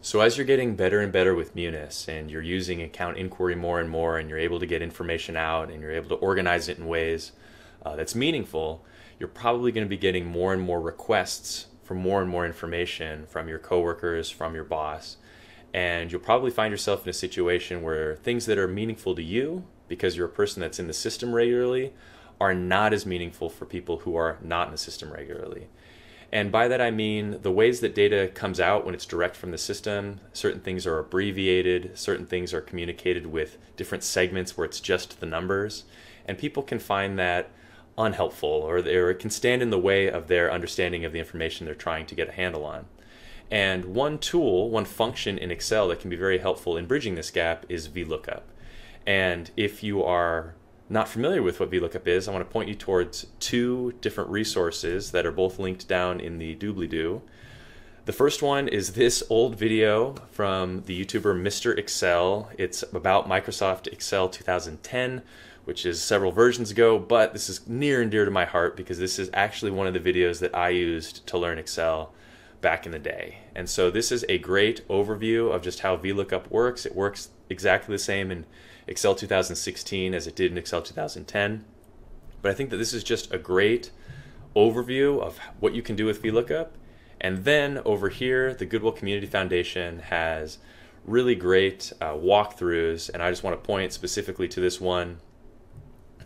So as you're getting better and better with Munis and you're using account inquiry more and more and you're able to get information out and you're able to organize it in ways that's meaningful, you're probably going to be getting more and more requests for more and more information from your coworkers, from your boss. And you'll probably find yourself in a situation where things that are meaningful to you, because you're a person that's in the system regularly, are not as meaningful for people who are not in the system regularly. And by that I mean the ways that data comes out when it's direct from the system. Certain things are abbreviated, certain things are communicated with different segments where it's just the numbers. And people can find that unhelpful, or it can stand in the way of their understanding of the information they're trying to get a handle on. And one tool, one function in Excel that can be very helpful in bridging this gap is Vlookup. And if you are not familiar with what Vlookup is, I want to point you towards two different resources that are both linked down in the doobly-doo. The first one is this old video from the YouTuber Mr. Excel. It's about Microsoft Excel 2010, which is several versions ago, but this is near and dear to my heart because this is actually one of the videos that I used to learn Excel back in the day. And so this is a great overview of just how Vlookup works. It works exactly the same in Excel 2016 as it did in Excel 2010. But I think that this is just a great overview of what you can do with Vlookup. And then over here, the Goodwill Community Foundation has really great walkthroughs, and I just want to point specifically to this one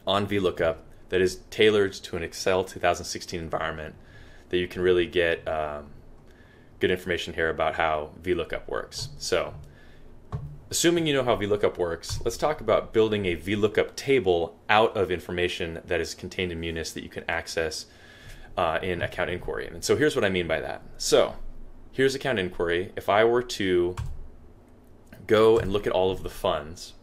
on Vlookup that is tailored to an Excel 2016 environment that you can really get good information here about how Vlookup works. So, assuming you know how Vlookup works, let's talk about building a Vlookup table out of information that is contained in Munis that you can access in account inquiry. And so here's what I mean by that. So here's account inquiry. If I were to go and look at all of the funds,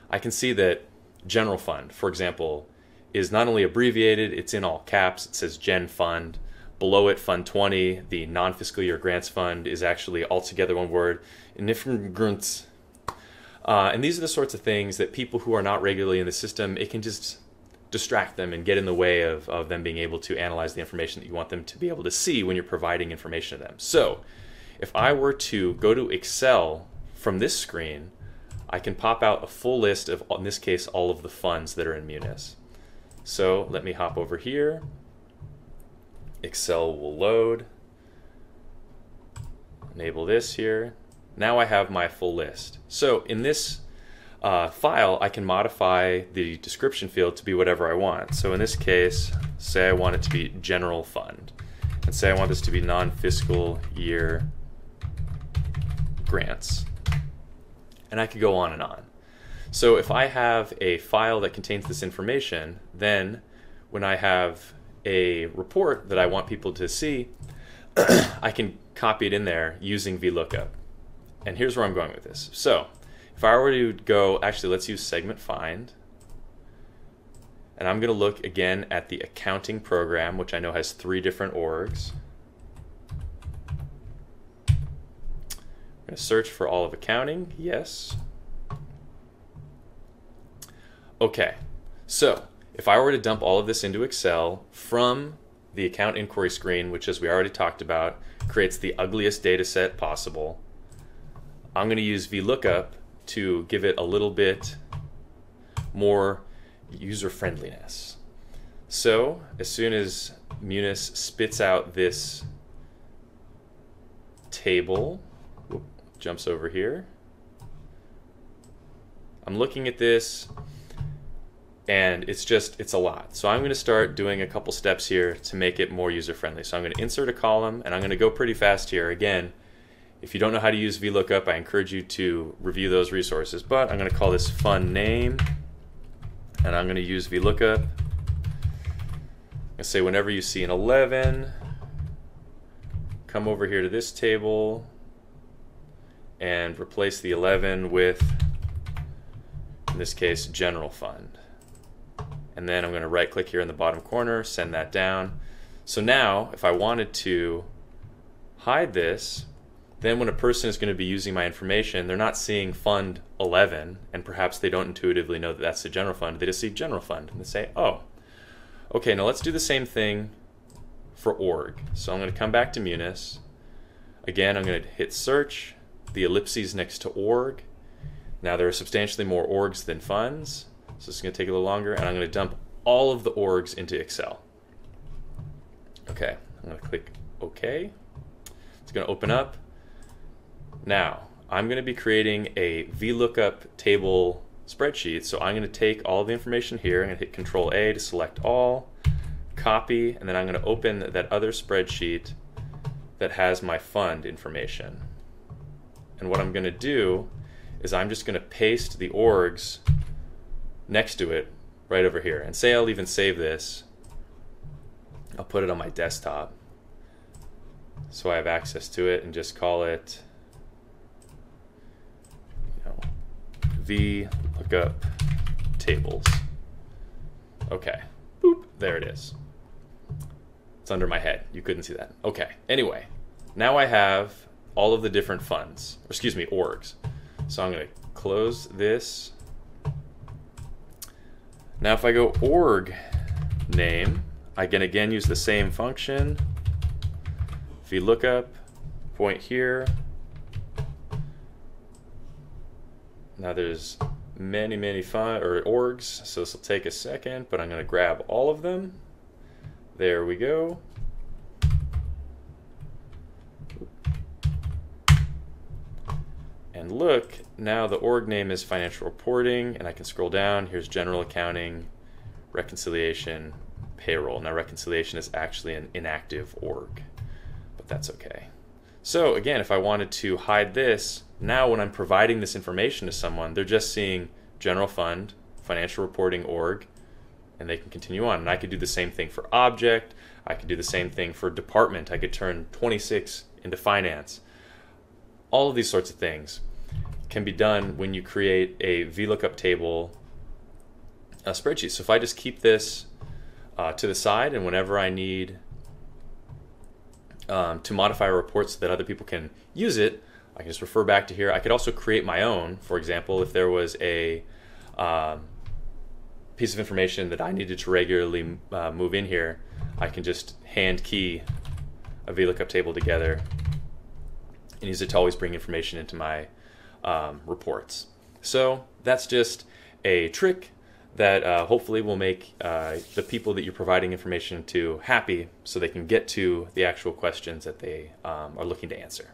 I can see that general fund, for example, is not only abbreviated, it's in all caps. It says Gen Fund. Below it, Fund 20, the non-fiscal year grants fund, is actually altogether one word. And these are the sorts of things that people who are not regularly in the system, it can just distract them and get in the way of them being able to analyze the information that you want them to be able to see when you're providing information to them. So if I were to go to Excel from this screen, I can pop out a full list of, in this case, all of the funds that are in Munis. So let me hop over here. Excel will load. Enable this here. Now I have my full list. So in this file, I can modify the description field to be whatever I want. So in this case, say I want it to be general fund, and say I want this to be non-fiscal year grants. And I could go on and on. So if I have a file that contains this information, then when I have a report that I want people to see, I can copy it in there using Vlookup. And here's where I'm going with this. So if I were to go, actually let's use segment find, and I'm going to look again at the accounting program, which I know has 3 different orgs. I'm going to search for all of accounting, yes. Okay, so if I were to dump all of this into Excel from the account inquiry screen, which, as we already talked about, creates the ugliest data set possible, I'm going to use Vlookup to give it a little bit more user friendliness. So as soon as Munis spits out this table, jumps over here, I'm looking at this, and it's a lot. So I'm going to start doing a couple steps here to make it more user friendly. So I'm going to insert a column, and I'm going to go pretty fast here. Again, if you don't know how to use Vlookup, I encourage you to review those resources. But I'm going to call this fund name, and I'm going to use Vlookup. I'm going to say whenever you see an 11, come over here to this table and replace the 11 with, in this case, general fund. And then I'm going to right click here in the bottom corner, send that down. So now if I wanted to hide this, then when a person is going to be using my information, they're not seeing fund 11, and perhaps they don't intuitively know that that's the general fund. They just see general fund and they say, oh, okay, now let's do the same thing for org. So I'm going to come back to Munis. Again, I'm going to hit search, the ellipses next to org. Now there are substantially more orgs than funds, so it's going to take a little longer, and I'm going to dump all of the orgs into Excel. Okay, I'm going to click OK. It's going to open up. Now, I'm going to be creating a Vlookup table spreadsheet, so I'm going to take all the information here. I'm going to hit Control A to select all, copy, and then I'm going to open that other spreadsheet that has my fund information. And what I'm going to do is I'm just going to paste the orgs next to it right over here. And say I'll even save this. I'll put it on my desktop so I have access to it, and just call it Vlookup tables. Okay, boop, there it is. It's under my head. You couldn't see that. Okay, anyway, now I have all of the different funds, or excuse me, orgs. So I'm going to close this. Now if I go org name, I can again use the same function. Vlookup, point here. Now there's many orgs, so this will take a second, but I'm going to grab all of them. There we go. And look, now the org name is financial reporting, and I can scroll down. Here's general accounting, reconciliation, payroll. Now reconciliation is actually an inactive org, but that's okay. So again, if I wanted to hide this, now when I'm providing this information to someone, they're just seeing general fund, financial reporting org, and they can continue on. And I could do the same thing for object. I could do the same thing for department. I could turn 26 into finance. All of these sorts of things can be done when you create a Vlookup table spreadsheet. So if I just keep this to the side, and whenever I need to modify a report so that other people can use it, I can just refer back to here. I could also create my own. For example, if there was a piece of information that I needed to regularly move in here, I can just hand key a Vlookup table together and use it to always bring information into my reports. So that's just a trick that hopefully will make the people that you're providing information to happy, so they can get to the actual questions that they are looking to answer.